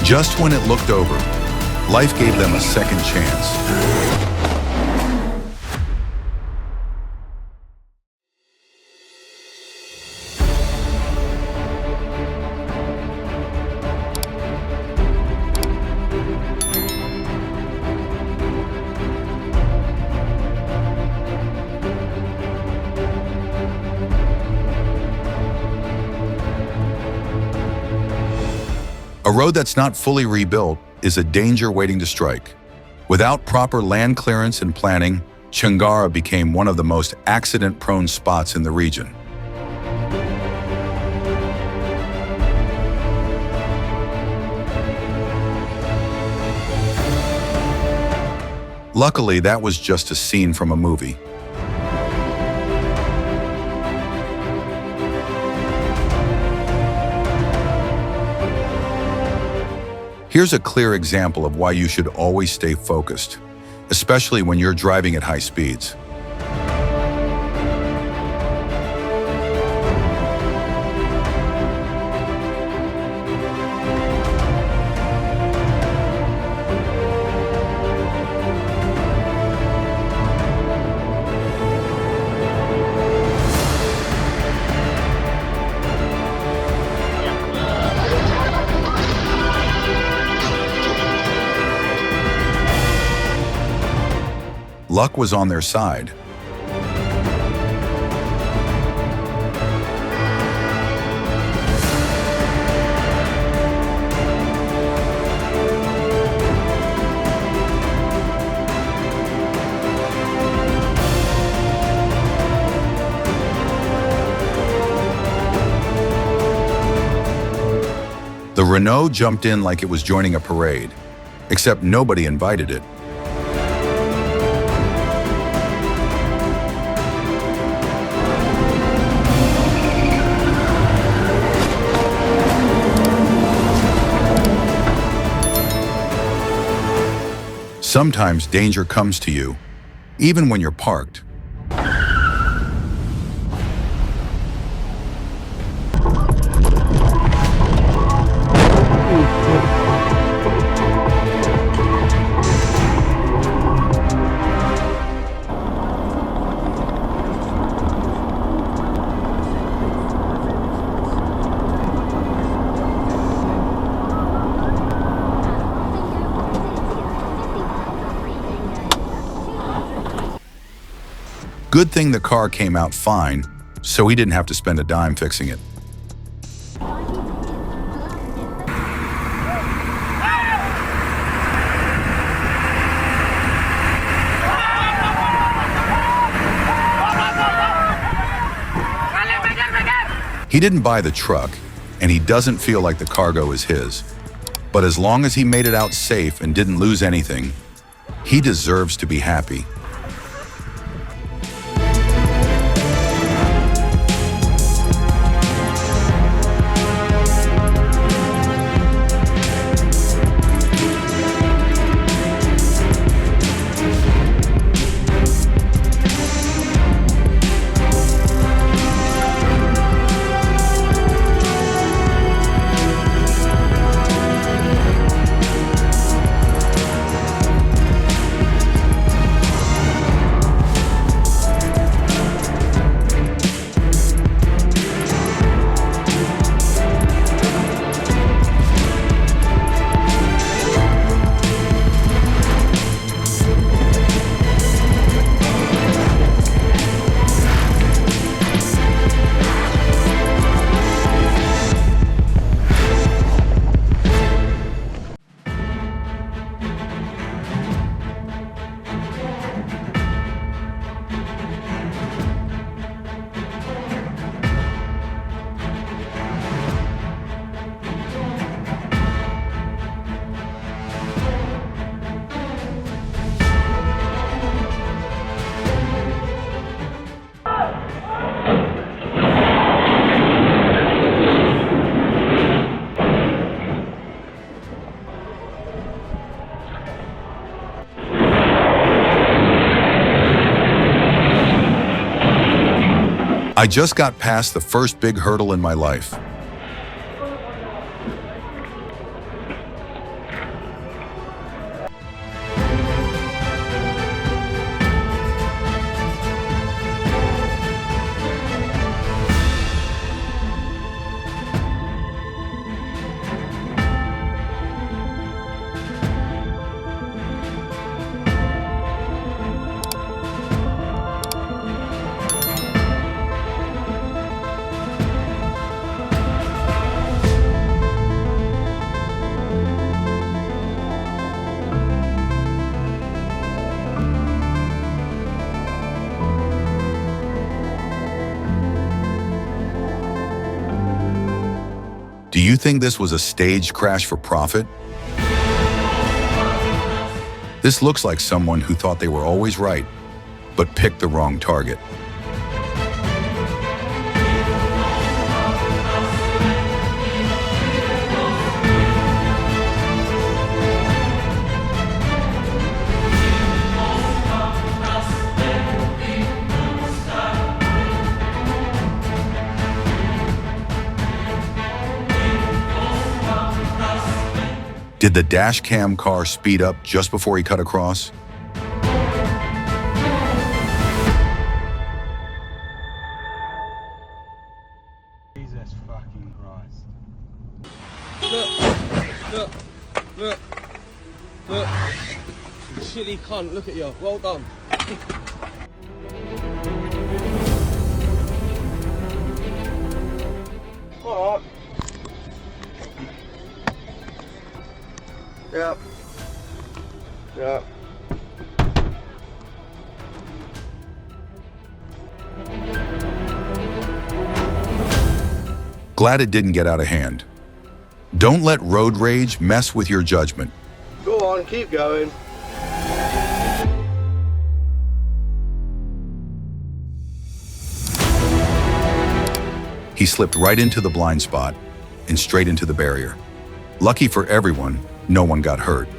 Just when it looked over, life gave them a second chance. A road that's not fully rebuilt is a danger waiting to strike. Without proper land clearance and planning, Changara became one of the most accident-prone spots in the region. Luckily, that was just a scene from a movie. Here's a clear example of why you should always stay focused, especially when you're driving at high speeds. Luck was on their side. The Renault jumped in like it was joining a parade, except nobody invited it. Sometimes danger comes to you, even when you're parked. Good thing the car came out fine, so he didn't have to spend a dime fixing it. He didn't buy the truck, and he doesn't feel like the cargo is his. But as long as he made it out safe and didn't lose anything, he deserves to be happy. I just got past the first big hurdle in my life. Do you think this was a staged crash for profit? This looks like someone who thought they were always right, but picked the wrong target. Did the dash cam car speed up just before he cut across? Jesus fucking Christ. Look. Look. You shitty cunt, look at you. Well done. Alright. Yep. Glad it didn't get out of hand. Don't let road rage mess with your judgment. Go on, keep going. He slipped right into the blind spot and straight into the barrier. Lucky for everyone, no one got hurt.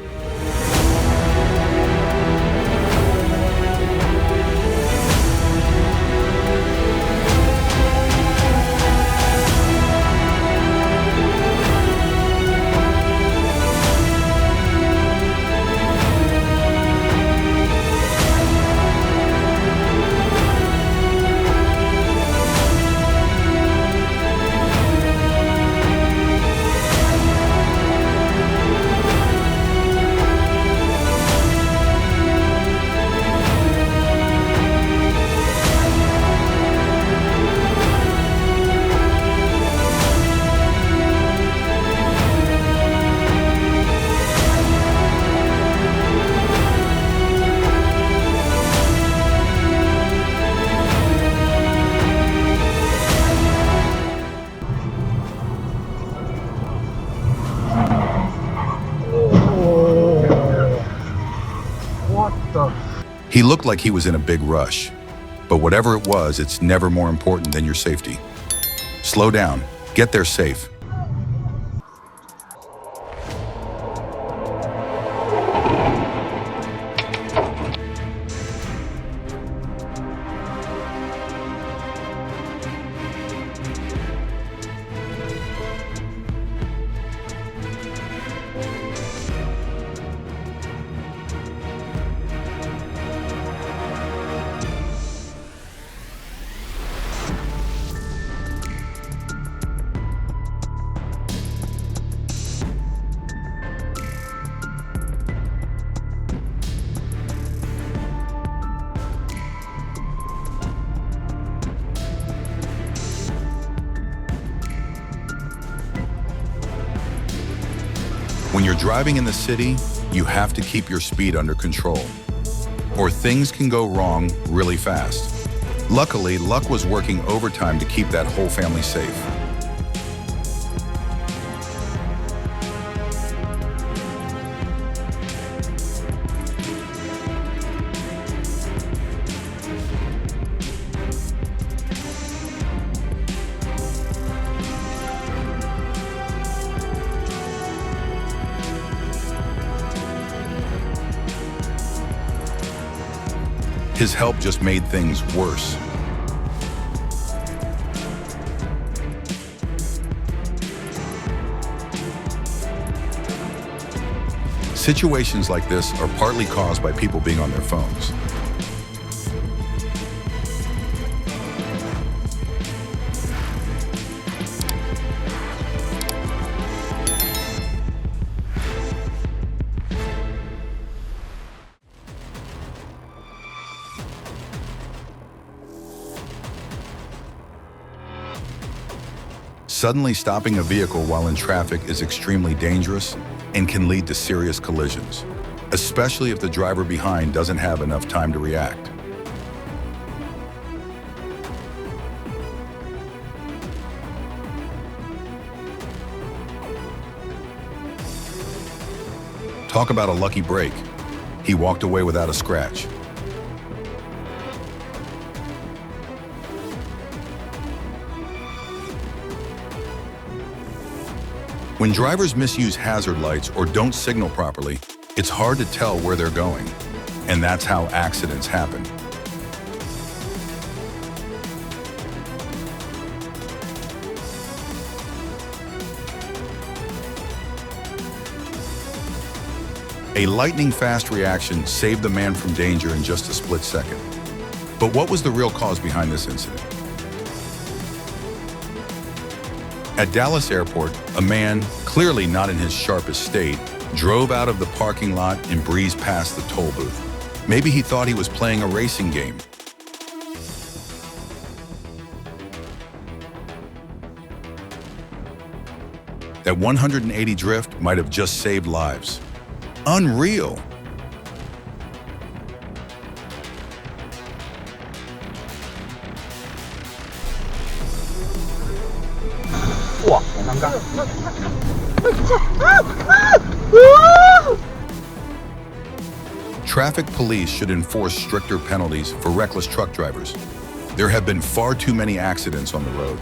He looked like he was in a big rush, but whatever it was, it's never more important than your safety. Slow down, get there safe. When you're driving in the city, you have to keep your speed under control, or things can go wrong really fast. Luckily, Luck was working overtime to keep that whole family safe. His help just made things worse. Situations like this are partly caused by people being on their phones. Suddenly stopping a vehicle while in traffic is extremely dangerous and can lead to serious collisions, especially if the driver behind doesn't have enough time to react. Talk about a lucky break. He walked away without a scratch. When drivers misuse hazard lights or don't signal properly, it's hard to tell where they're going, and that's how accidents happen. A lightning-fast reaction saved the man from danger in just a split second. But what was the real cause behind this incident? At Dallas Airport, a man, clearly not in his sharpest state, drove out of the parking lot and breezed past the toll booth. Maybe he thought he was playing a racing game. That 180 drift might have just saved lives. Unreal. Traffic police should enforce stricter penalties for reckless truck drivers. There have been far too many accidents on the road.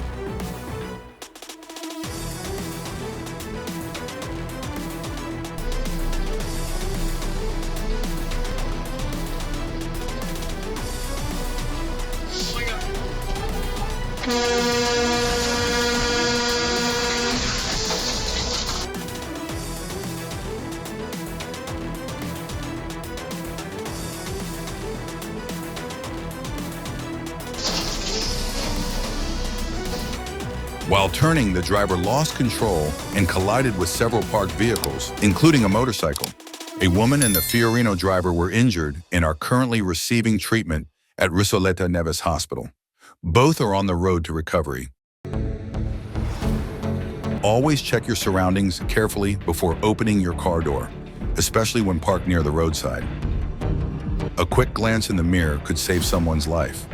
While turning, the driver lost control and collided with several parked vehicles, including a motorcycle. A woman and the Fiorino driver were injured and are currently receiving treatment at Risoleta Neves Hospital. Both are on the road to recovery. Always check your surroundings carefully before opening your car door, especially when parked near the roadside. A quick glance in the mirror could save someone's life.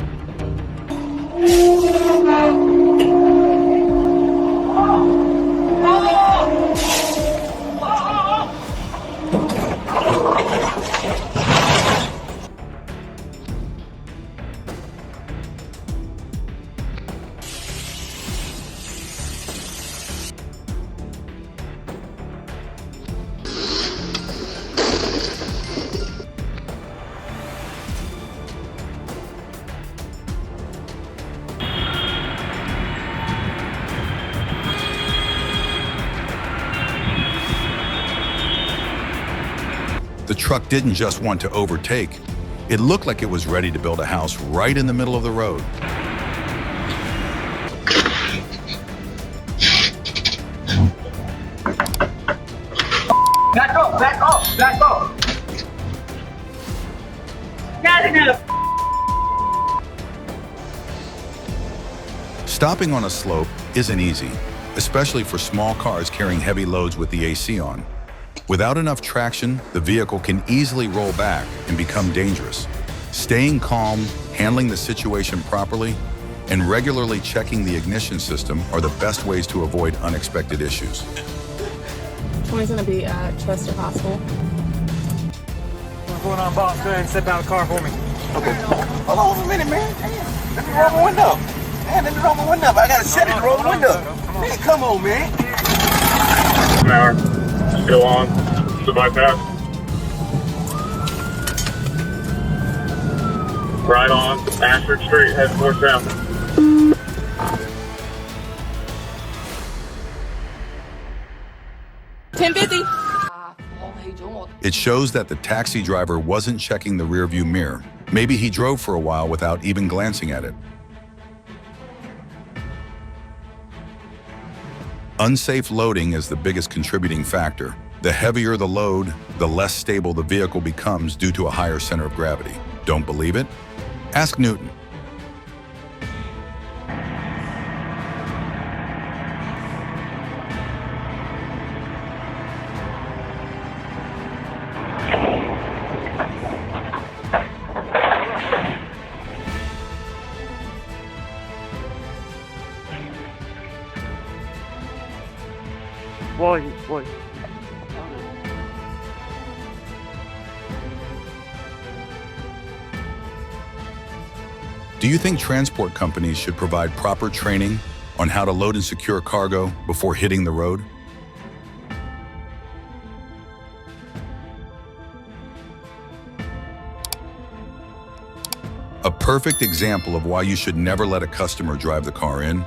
The truck didn't just want to overtake. It looked like it was ready to build a house right in the middle of the road. Back off, back off, back off. Get in there. Stopping on a slope isn't easy, especially for small cars carrying heavy loads with the AC on. Without enough traction, the vehicle can easily roll back and become dangerous. Staying calm, handling the situation properly, and regularly checking the ignition system are the best ways to avoid unexpected issues. 20's gonna be at Chester Hospital. What's going on, boss? Go ahead and sit down the car for me. Okay. Hold on a minute, man. Let me roll my window. Man, let me roll my window up. I gotta shut it to roll the window. Man, come on, man. An hour. Still on the bypass. Right on Ashford Street, head towards south. It shows that the taxi driver wasn't checking the rearview mirror. Maybe he drove for a while without even glancing at it. Unsafe loading is the biggest contributing factor. The heavier the load, the less stable the vehicle becomes due to a higher center of gravity. Don't believe it? Ask Newton. Boy. Do you think transport companies should provide proper training on how to load and secure cargo before hitting the road? A perfect example of why you should never let a customer drive the car in.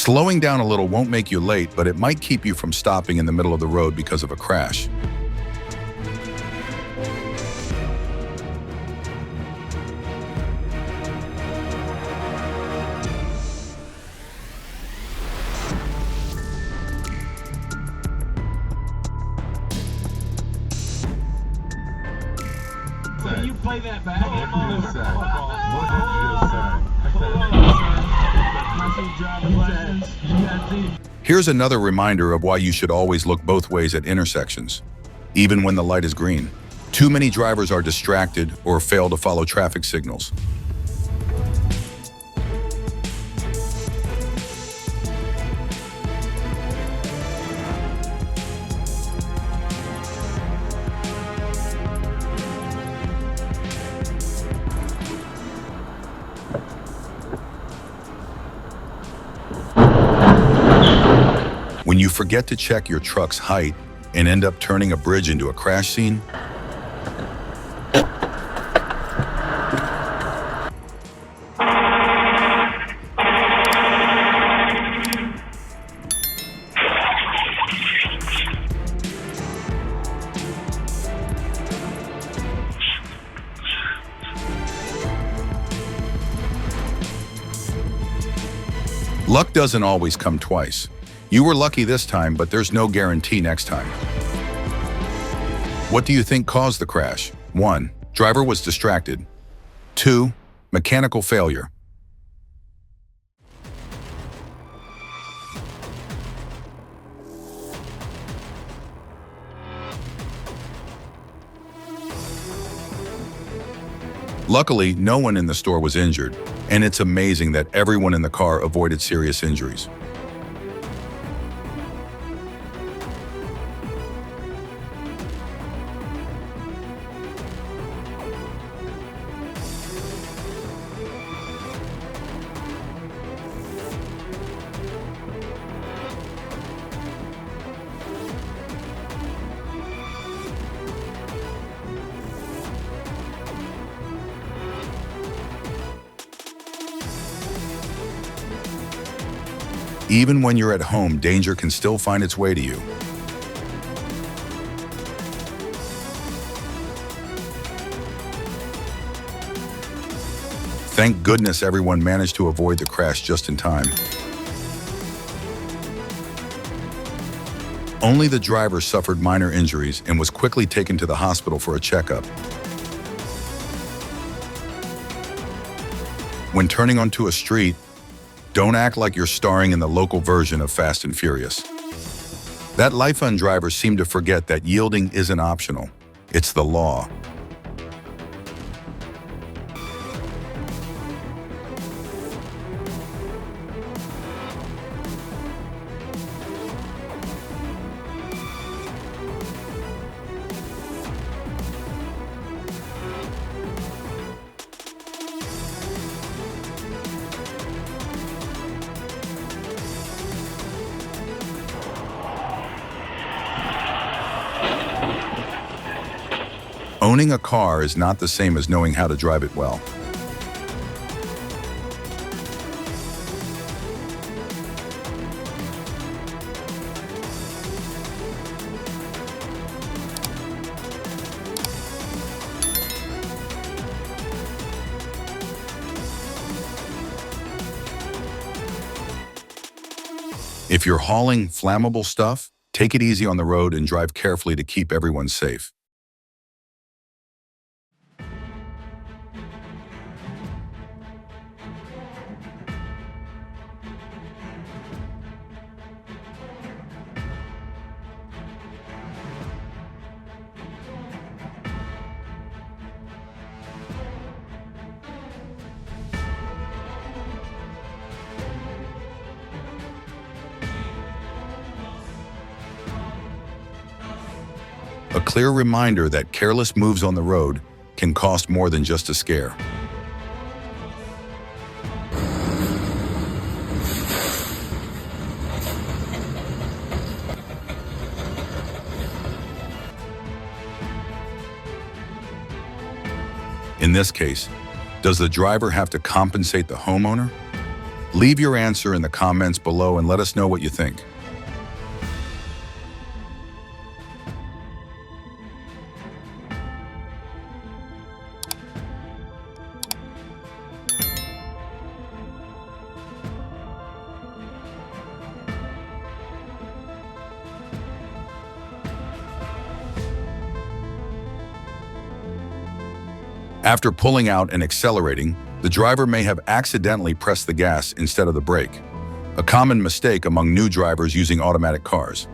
Slowing down a little won't make you late, but it might keep you from stopping in the middle of the road because of a crash. You play that back. Here's another reminder of why you should always look both ways at intersections, even when the light is green. Too many drivers are distracted or fail to follow traffic signals. When you forget to check your truck's height and end up turning a bridge into a crash scene, luck doesn't always come twice. You were lucky this time, but there's no guarantee next time. What do you think caused the crash? 1. Driver was distracted. 2. Mechanical failure. Luckily, no one in the store was injured, and it's amazing that everyone in the car avoided serious injuries. Even when you're at home, danger can still find its way to you. Thank goodness everyone managed to avoid the crash just in time. Only the driver suffered minor injuries and was quickly taken to the hospital for a checkup. When turning onto a street, don't act like you're starring in the local version of Fast and Furious. That Life Fund drivers seem to forget that yielding isn't optional. It's the law. Owning a car is not the same as knowing how to drive it well. If you're hauling flammable stuff, take it easy on the road and drive carefully to keep everyone safe. a clear reminder that careless moves on the road can cost more than just a scare. In this case, does the driver have to compensate the homeowner? Leave your answer in the comments below and let us know what you think. After pulling out and accelerating, the driver may have accidentally pressed the gas instead of the brake, a common mistake among new drivers using automatic cars.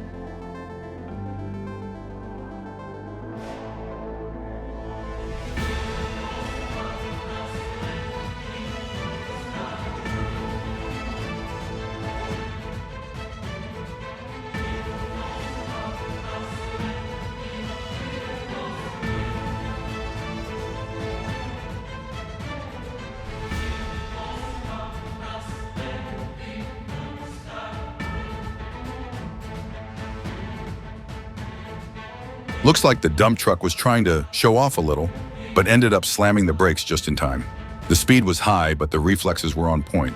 Looks like the dump truck was trying to show off a little, but ended up slamming the brakes just in time. The speed was high, but the reflexes were on point.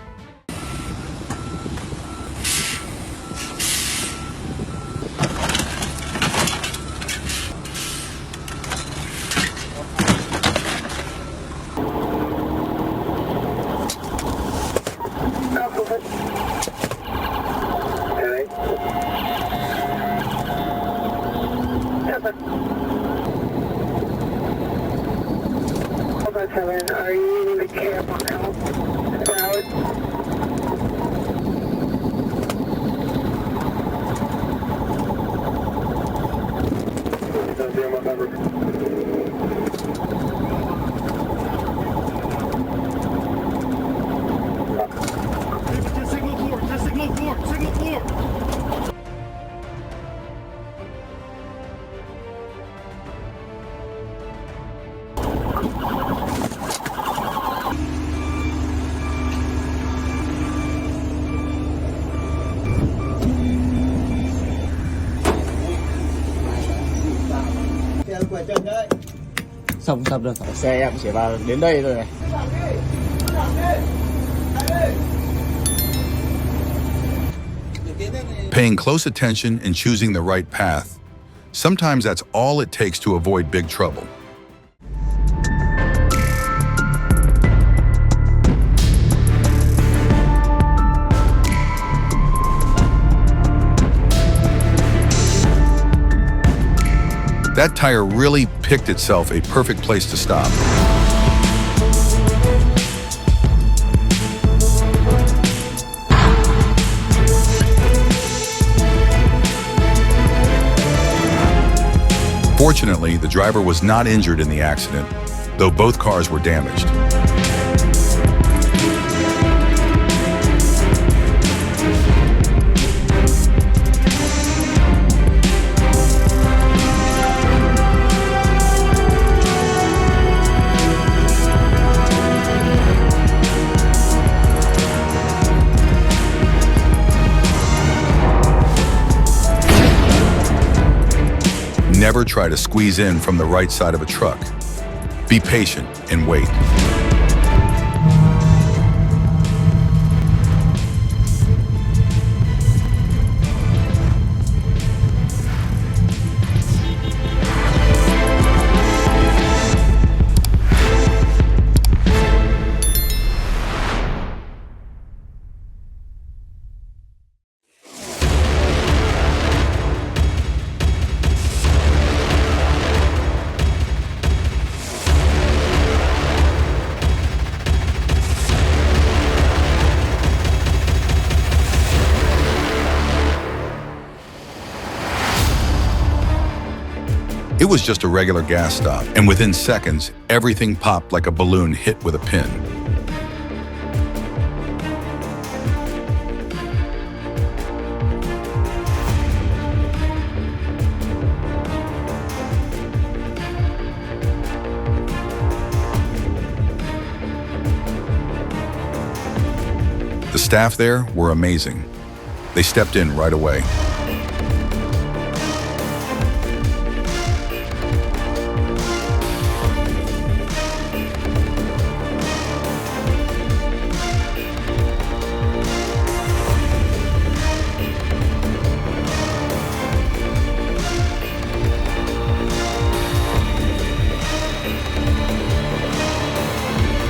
Are you in the camp on help? Signal 4. Xong rồi, xe em chỉ vào đến đây rồi này. Paying close attention and choosing the right path. Sometimes that's all it takes to avoid big trouble. That tire really picked itself a perfect place to stop. Fortunately, the driver was not injured in the accident, though both cars were damaged. Never try to squeeze in from the right side of a truck. Be patient and wait. It was just a regular gas stop, and within seconds, everything popped like a balloon hit with a pin. staff there were amazing. They stepped in right away.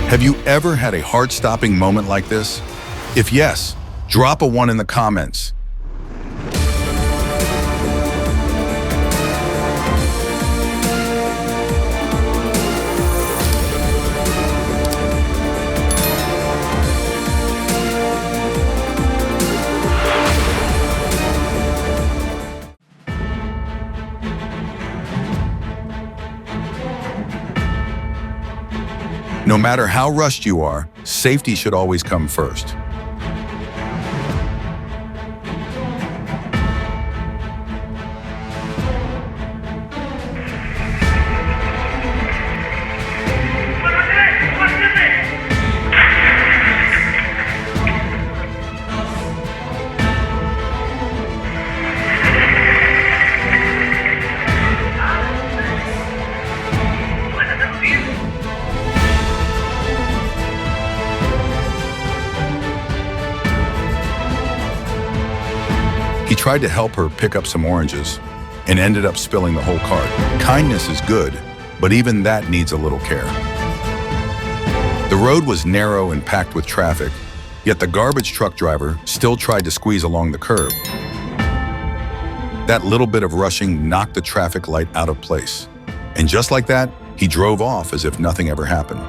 Have you ever had a heart-stopping moment like this? If yes, drop a 1 in the comments. No matter how rushed you are, safety should always come first. He tried to help her pick up some oranges and ended up spilling the whole cart. Kindness is good, but even that needs a little care. The road was narrow and packed with traffic, yet the garbage truck driver still tried to squeeze along the curb. That little bit of rushing knocked the traffic light out of place. And just like that, he drove off as if nothing ever happened.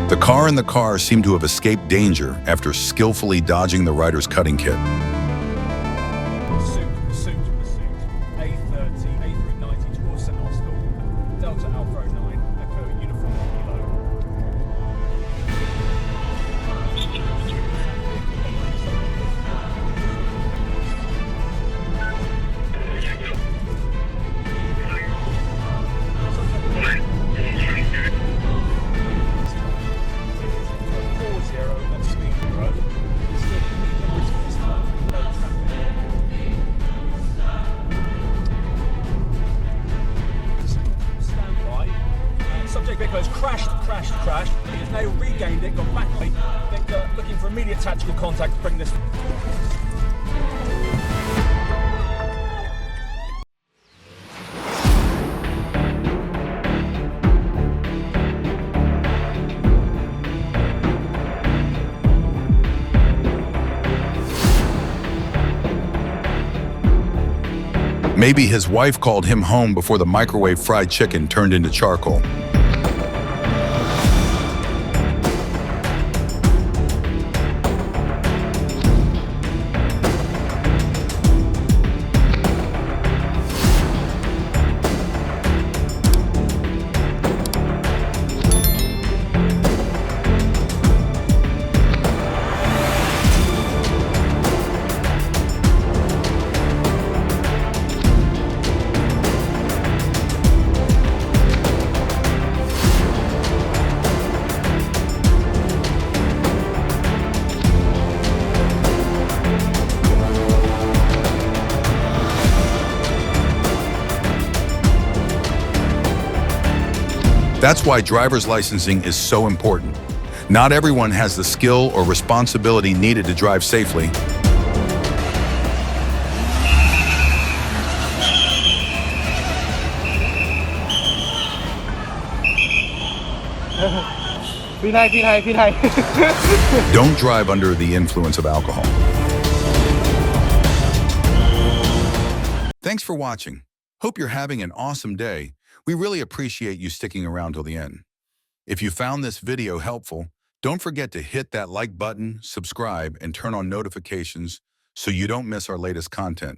The car in the car seemed to have escaped danger after skillfully dodging the rider's cutting kit. Pursuit. A30, A390 towards St. Austell. Delta Alpha 09, Echo Uniform Kilo. Subject vehicle has crashed. He has now regained it, gone back. I think looking for immediate tactical contact to bring this. Maybe his wife called him home before the microwave fried chicken turned into charcoal. That's why driver's licensing is so important. Not everyone has the skill or responsibility needed to drive safely. Don't drive under the influence of alcohol. Thanks for watching. Hope you're having an awesome day. We really appreciate you sticking around till the end. If you found this video helpful, don't forget to hit that like button, subscribe, and turn on notifications so you don't miss our latest content.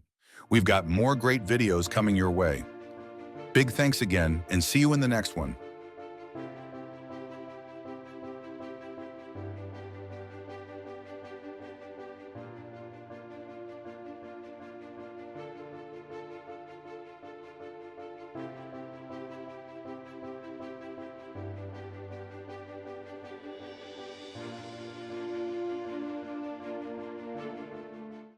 We've got more great videos coming your way. Big thanks again, and see you in the next one.